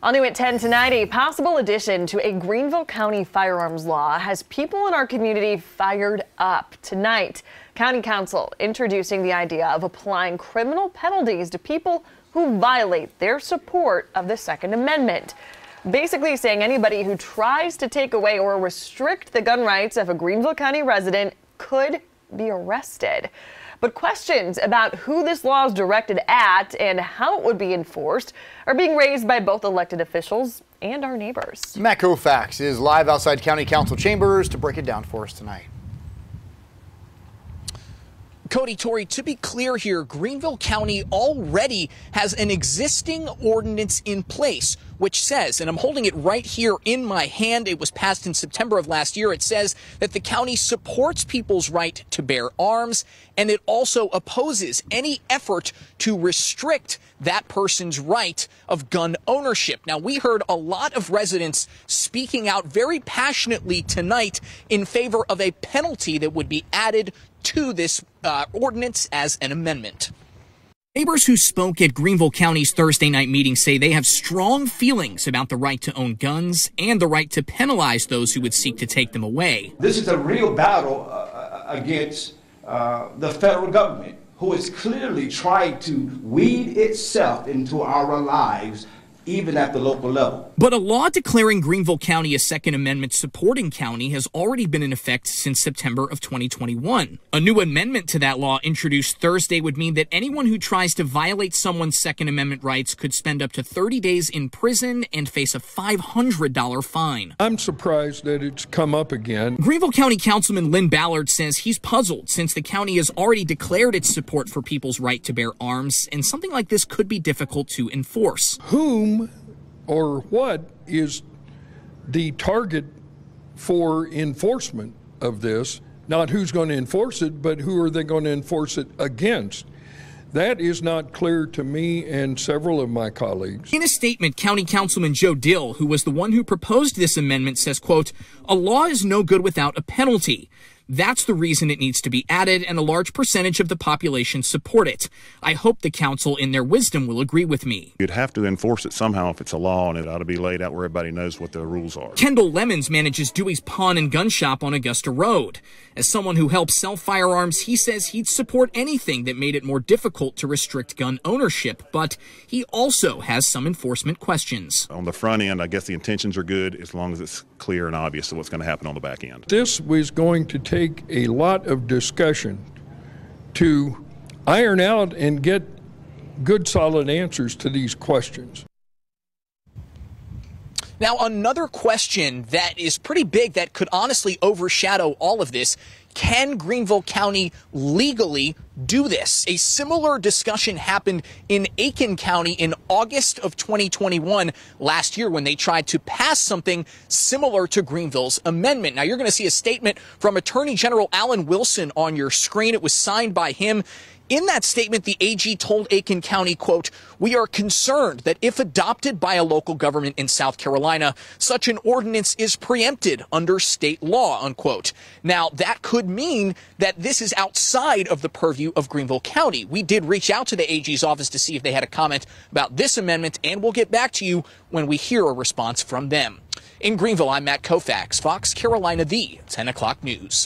All new at 10 tonight, a possible addition to a Greenville County firearms law has people in our community fired up. Tonight, County Council introducing the idea of applying criminal penalties to people who violate their support of the Second Amendment. Basically saying anybody who tries to take away or restrict the gun rights of a Greenville County resident could be arrested. But questions about who this law is directed at and how it would be enforced are being raised by both elected officials and our neighbors. Matt Kaufax is live outside County Council chambers to break it down for us tonight. Cody, Tori, to be clear here, Greenville County already has an existing ordinance in place, which says, and I'm holding it right here in my hand, it was passed in September of last year, it says that the county supports people's right to bear arms, and it also opposes any effort to restrict that person's right of gun ownership. Now, we heard a lot of residents speaking out very passionately tonight in favor of a penalty that would be added to this ordinance as an amendment. Neighbors who spoke at Greenville County's Thursday night meeting say they have strong feelings about the right to own guns and the right to penalize those who would seek to take them away. This is a real battle against the federal government, who is clearly trying to weed itself into our lives, even at the local level. But a law declaring Greenville County a Second Amendment supporting county has already been in effect since September of 2021. A new amendment to that law introduced Thursday would mean that anyone who tries to violate someone's Second Amendment rights could spend up to 30 days in prison and face a $500 fine. I'm surprised that it's come up again. Greenville County Councilman Lynn Ballard says he's puzzled since the county has already declared its support for people's right to bear arms, and something like this could be difficult to enforce. Whom or what is the target for enforcement of this? Not who's going to enforce it, but who are they going to enforce it against? That is not clear to me and several of my colleagues. In a statement, County Councilman Joe Dill, who was the one who proposed this amendment, says, quote, "A law is no good without a penalty. That's the reason it needs to be added, and a large percentage of the population support it. I hope the council, in their wisdom, will agree with me." You'd have to enforce it somehow if it's a law, and it ought to be laid out where everybody knows what the rules are. Kendall Lemons manages Dewey's Pawn and Gun Shop on Augusta Road. As someone who helps sell firearms, he says he'd support anything that made it more difficult to restrict gun ownership, but he also has some enforcement questions. On the front end, I guess the intentions are good as long as it's clear and obvious of what's going to happen on the back end. This was going to take a lot of discussion to iron out and get good, solid answers to these questions. Now, another question that is pretty big that could honestly overshadow all of this: can Greenville County legally do this? A similar discussion happened in Aiken County in August of 2021 last year when they tried to pass something similar to Greenville's amendment. Now, you're going to see a statement from Attorney General Alan Wilson on your screen. It was signed by him. In that statement, the AG told Aiken County, quote, "We are concerned that if adopted by a local government in South Carolina, such an ordinance is preempted under state law," unquote. Now, that could mean that this is outside of the purview of Greenville County. We did reach out to the AG's office to see if they had a comment about this amendment, and we'll get back to you when we hear a response from them. In Greenville, I'm Matt Kaufax, Fox Carolina, the 10 o'clock news.